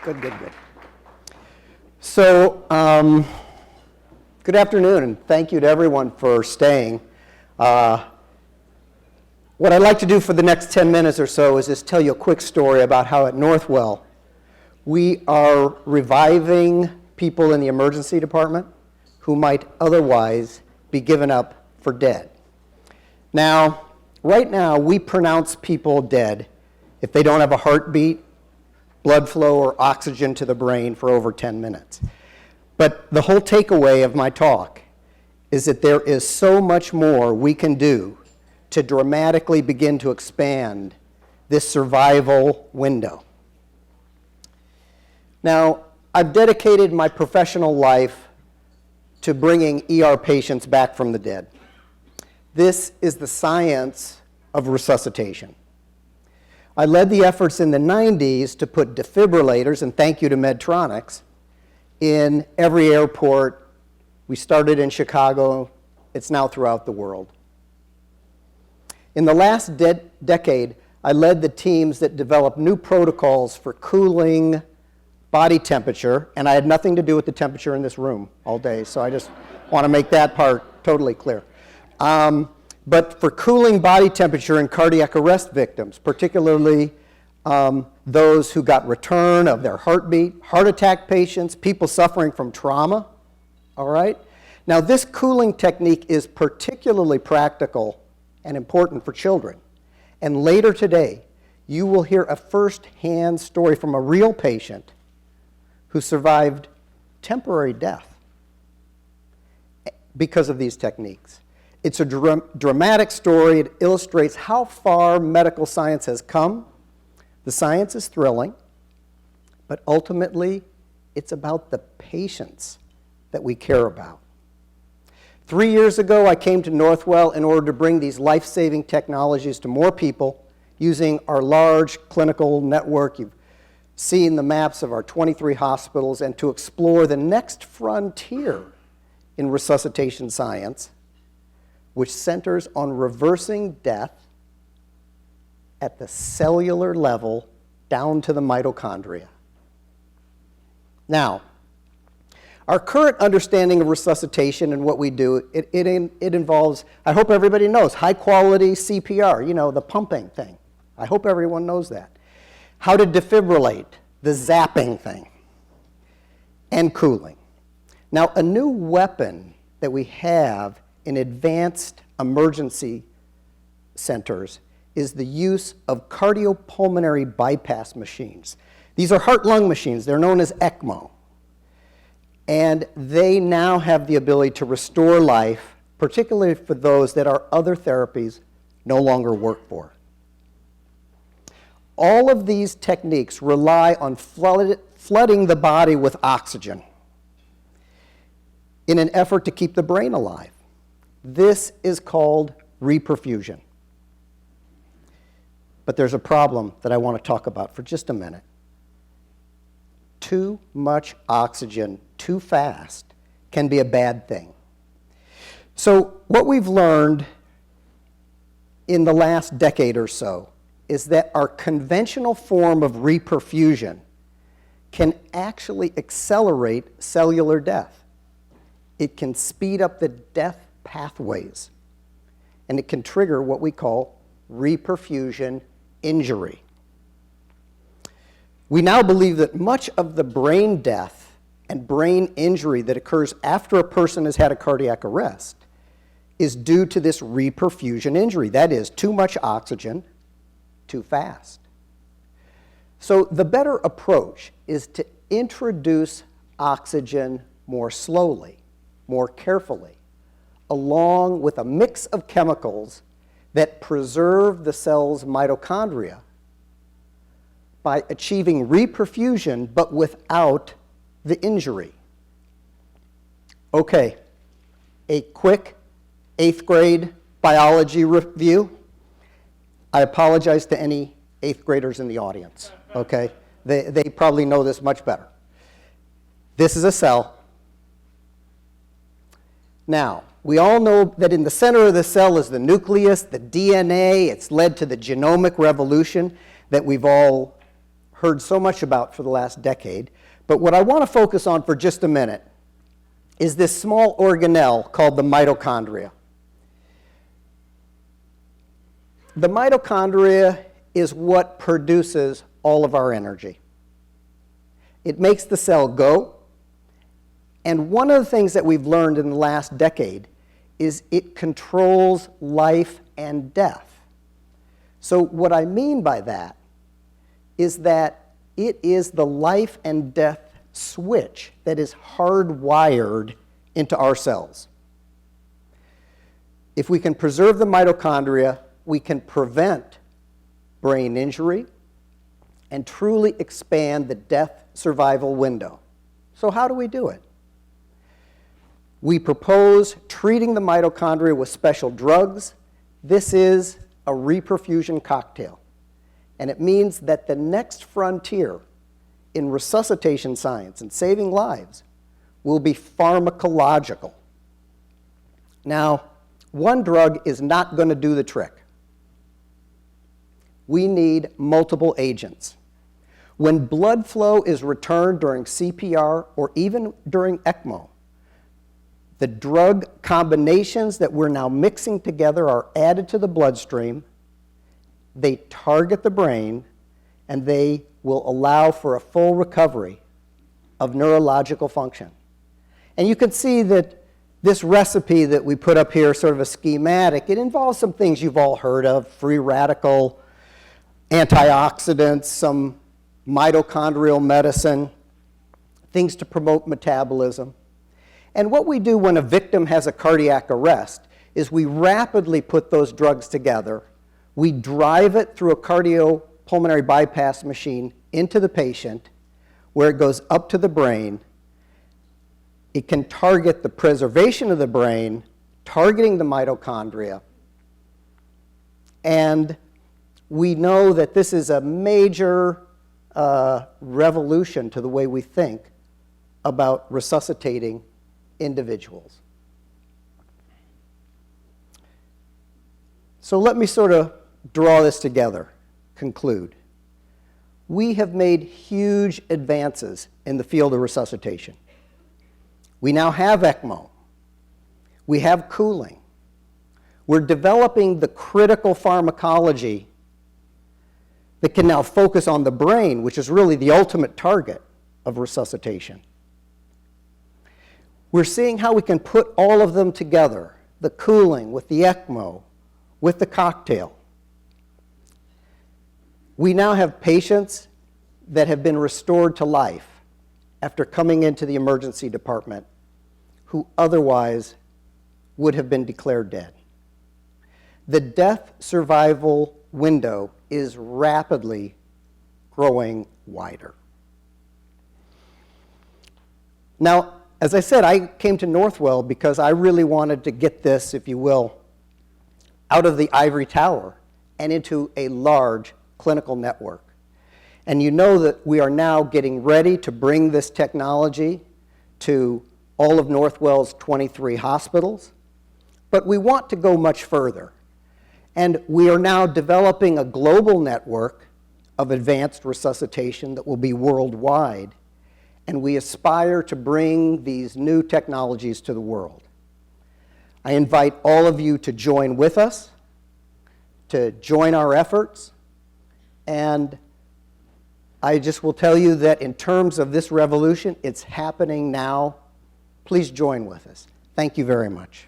Good, good, good. So, good afternoon, and thank you to everyone for staying. What I'd like to do for the next 10 minutes or so is just tell you a quick story about how at Northwell we are reviving people in the emergency department who might otherwise be given up for dead. Now, right now, we pronounce people dead if they don't have a heartbeat, blood flow, or oxygen to the brain for over 10 minutes. But the whole takeaway of my talk is that there is so much more we can do to dramatically begin to expand this survival window. Now, I've dedicated my professional life to bringing ER patients back from the dead. This is the science of resuscitation. I led the efforts in the 90s to put defibrillators, and thank you to Medtronics, in every airport. We started in Chicago. It's now throughout the world. In the last decade, I led the teams that developed new protocols for cooling body temperature, and I had nothing to do with the temperature in this room all day, so I just want to make that part totally clear. But for cooling body temperature in cardiac arrest victims, particularly those who got return of their heartbeat, heart attack patients, people suffering from trauma, all right? Now, this cooling technique is particularly practical and important for children. And later today, you will hear a first-hand story from a real patient who survived temporary death because of these techniques. It's a dramatic story. It illustrates how far medical science has come. The science is thrilling, but ultimately, it's about the patients that we care about. 3 years ago, I came to Northwell in order to bring these life-saving technologies to more people using our large clinical network. You've seen the maps of our 23 hospitals, and to explore the next frontier in resuscitation science, which centers on reversing death at the cellular level down to the mitochondria. Now, our current understanding of resuscitation and what we do, it involves, I hope everybody knows, high-quality CPR, you know, the pumping thing. I hope everyone knows that. How to defibrillate, the zapping thing, and cooling. Now, a new weapon that we have in advanced emergency centers is the use of cardiopulmonary bypass machines. These are heart-lung machines. They're known as ECMO. And they now have the ability to restore life, particularly for those that our other therapies no longer work for. All of these techniques rely on flooding the body with oxygen in an effort to keep the brain alive. This is called reperfusion. But there's a problem that I want to talk about for just a minute. Too much oxygen too fast can be a bad thing. So what we've learned in the last decade or so is that our conventional form of reperfusion can actually accelerate cellular death. It can speed up the death pathways, and it can trigger what we call reperfusion injury. We now believe that much of the brain death and brain injury that occurs after a person has had a cardiac arrest is due to this reperfusion injury. That is, too much oxygen too fast. So the better approach is to introduce oxygen more slowly, more carefully, along with a mix of chemicals that preserve the cell's mitochondria by achieving reperfusion but without the injury. Okay, a quick 8th grade biology review. I apologize to any 8th graders in the audience, okay? They probably know this much better. This is a cell. Now, we all know that in the center of the cell is the nucleus, the DNA. It's led to the genomic revolution that we've all heard so much about for the last decade. But what I want to focus on for just a minute is this small organelle called the mitochondria. The mitochondria is what produces all of our energy. It makes the cell go. And one of the things that we've learned in the last decade is it controls life and death. So what I mean by that is that it is the life and death switch that is hardwired into our cells. If we can preserve the mitochondria, we can prevent brain injury and truly expand the death survival window. So how do we do it? We propose treating the mitochondria with special drugs. This is a reperfusion cocktail. And it means that the next frontier in resuscitation science and saving lives will be pharmacological. Now, one drug is not going to do the trick. We need multiple agents. When blood flow is returned during CPR or even during ECMO, the drug combinations that we're now mixing together are added to the bloodstream. They target the brain, and they will allow for a full recovery of neurological function. And you can see that this recipe that we put up here, sort of a schematic, it involves some things you've all heard of: free radical, antioxidants, some mitochondrial medicine, things to promote metabolism. And what we do when a victim has a cardiac arrest is we rapidly put those drugs together. We drive it through a cardiopulmonary bypass machine into the patient, where it goes up to the brain. It can target the preservation of the brain, targeting the mitochondria. And we know that this is a major revolution to the way we think about resuscitating individuals. So let me sort of draw this together, conclude. We have made huge advances in the field of resuscitation. We now have ECMO. We have cooling. We're developing the critical pharmacology that can now focus on the brain, which is really the ultimate target of resuscitation. We're seeing how we can put all of them together, the cooling with the ECMO, with the cocktail. We now have patients that have been restored to life after coming into the emergency department who otherwise would have been declared dead. The death survival window is rapidly growing wider. Now, as I said, I came to Northwell because I really wanted to get this, if you will, out of the ivory tower and into a large clinical network. And you know that we are now getting ready to bring this technology to all of Northwell's 23 hospitals, but we want to go much further. And we are now developing a global network of advanced resuscitation that will be worldwide, and we aspire to bring these new technologies to the world. I invite all of you to join with us, to join our efforts, and I just will tell you that in terms of this revolution, it's happening now. Please join with us. Thank you very much.